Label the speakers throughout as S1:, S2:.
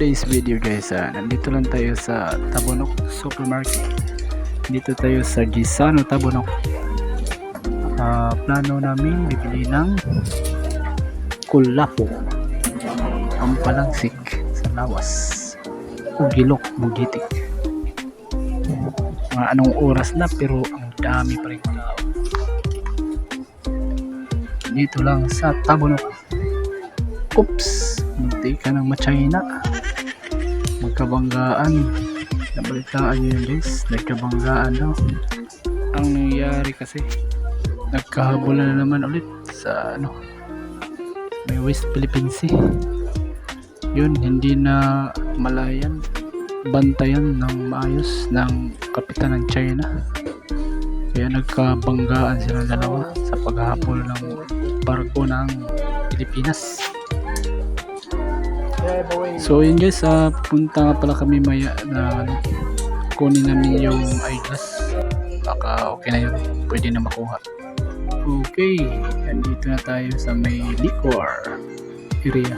S1: today's video guys, nandito lang tayo sa Tabunok Supermarket. Dito tayo sa Gisano, Tabunok. Plano namin bibili ng kulapo, pampalangsik sa lawas, ugilok, mugitik. Mga anong oras na pero ang dami pa rin tao. Dito lang sa Tabunok. Oops, munti ka ng ma-China. Magkabanggaan. Nabalitaan nyo yun guys, nagkabanggaan daw. Ang nangyari kasi, nagkahabulan na naman ulit sa may West Philippine Sea. Yun, hindi na malayan, bantayan ng maayos ng kapitan ng China. Kaya nagkabanggaan silang dalawa sa paghahabol ng barko ng Pilipinas. So yun guys, punta nga pala kami maya na kunin namin yung eyeglass. Baka okay na yun, pwede na makuha. Okay, andito na tayo sa may liquor area.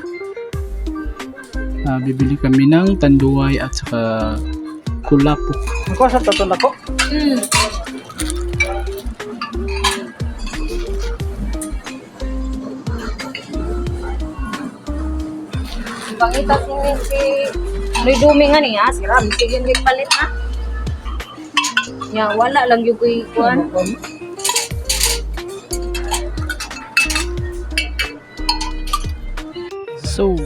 S1: Bibili kami ng tanduay at saka kulapo.
S2: Ako sa tatun ako?
S3: Pangita si Ridumi nga niya, si Ram, sige hindi palit na. Ya, wala lang yung kuwan.
S1: So,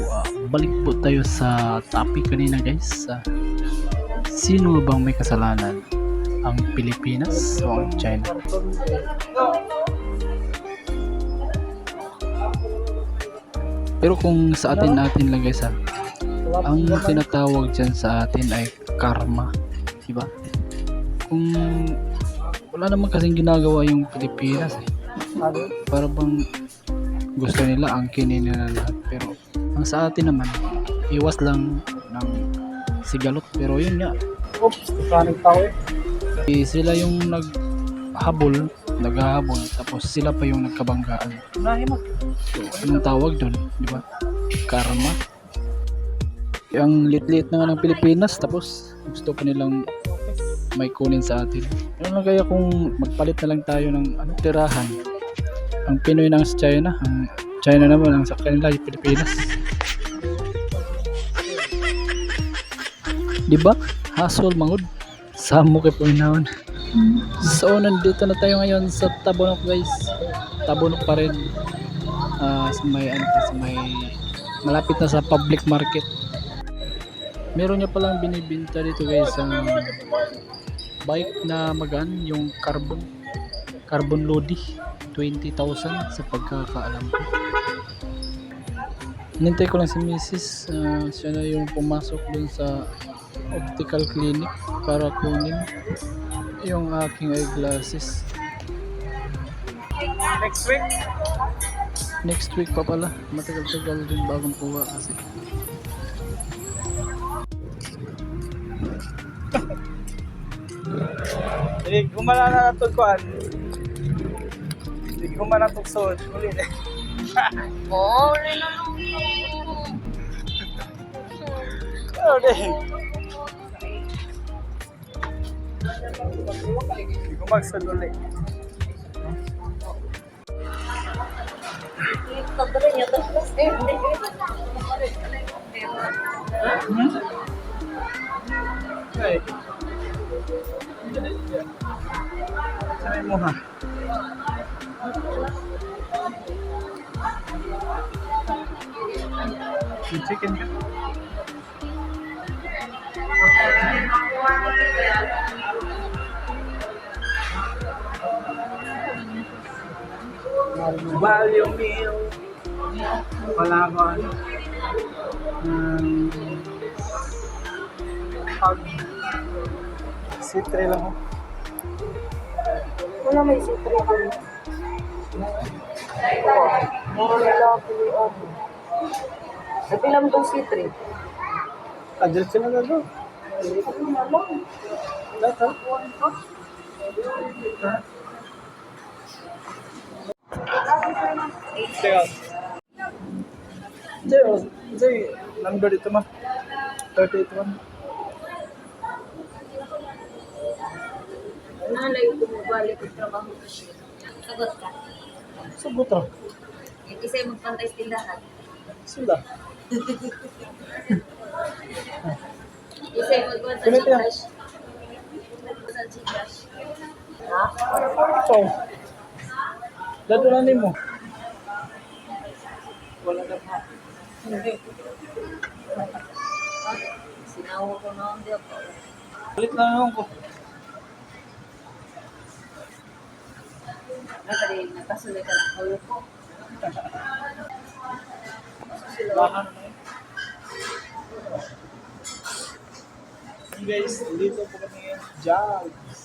S1: balik po tayo sa topic kanina guys. Sino bang may kasalanan? Ang Pilipinas o ang China? Pero kung sa atin lang guys, ang tinatawag dyan sa atin ay karma, diba? Kung wala naman kasing ginagawa yung Pilipinas para bang gusto nila angkinin nila lahat, pero ang sa atin naman iwas lang ng sigalot. Pero yun nga,
S2: Oops, kaning tao
S1: sila yung naghahabol, tapos sila pa yung nagkabanggaan.
S2: Nahimot.
S1: So, anong tawag doon, di ba? Karma. Ang lit-lit na nga ng Pilipinas, tapos gusto pa nilang may kunin sa atin. Ano lang kaya kung magpalit na lang tayo ng tirahan? Ang Pinoy nang sa China, ang China naman ang sa kanila yung Pilipinas. Di ba? Hasol mangod. Samo kay Panginoon. So, nandito na tayo ngayon sa Tabunok guys. Tabunok pa rin. Sa may malapit na sa public market. Meron niya palang binibinta dito guys ang bike na magaan, yung carbon lodi, 20,000 sa pagkakaalam ko. Nintay ko lang si Mrs. Siya na yung pumasok dun sa optical clinic para kunin yung aking eyeglasses. Next week pa pala, matagal-tagal din bagong kuha kasi.
S2: Hindi gumana na natod kuan. Hindi gumana natod sod. Uli na.
S3: Oh, uli na lang.
S2: Uli. Hindi gumagsod uli.
S3: Tabre niya tapos
S2: Hey. Sabi mo ha. Yung chicken ka? Value meal. Wala ko C3 lang ho.
S3: wala may sipre doon. Wala pili ako. Sabi lang itong C3.
S2: Adjust na na doon. Lahat ha? Teka. Jay, number dito ma. 38
S3: Nalay ko mo balik ang trabaho ko siya. Sagot ka.
S2: Sagot ah.
S3: Isa yung magpantay sa tindahan.
S2: Sila.
S3: Isa yung magpantay sa
S2: Ganito yan.
S3: Gcash. Sa Gcash. Ha?
S2: Ikaw. Dato na mo. Wala na pa.
S3: Hindi. Sinawa ko na hindi ako.
S2: Balik na naman ko.
S3: Natali, nagkasulay ka ng ulo ko.
S2: Baka na yun. Hey guys, dito po kami ngayon. Jogs.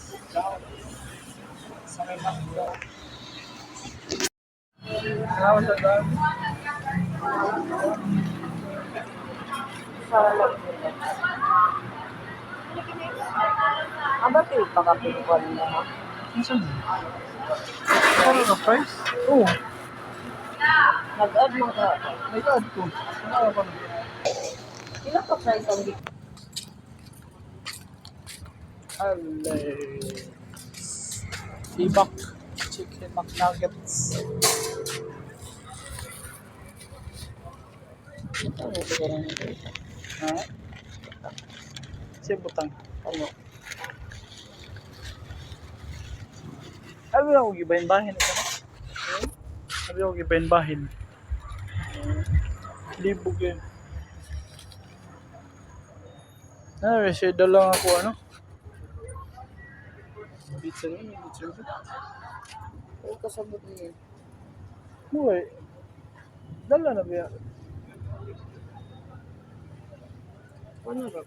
S2: Sa may makdo. Salamat sa dami.
S3: Aba, pagkapinikuan mo ha?
S2: Ano ba? Ano ka price? Oo.
S3: Nag-add mo ka.
S2: May card ko. Ano ba?
S3: Ilang ka price ang di?
S2: Alay. Ibak. Chicken McNuggets. Ha? Siya butang. Ano? Sabi ako gibahin-bahin ito. Sabi ako gibahin-bahin. Libog yun. Share lang ako ano. Pizza rin, pizza rin.
S3: Ano kasabot niya?
S2: Buhay. Dala na ba?
S3: Ano ba?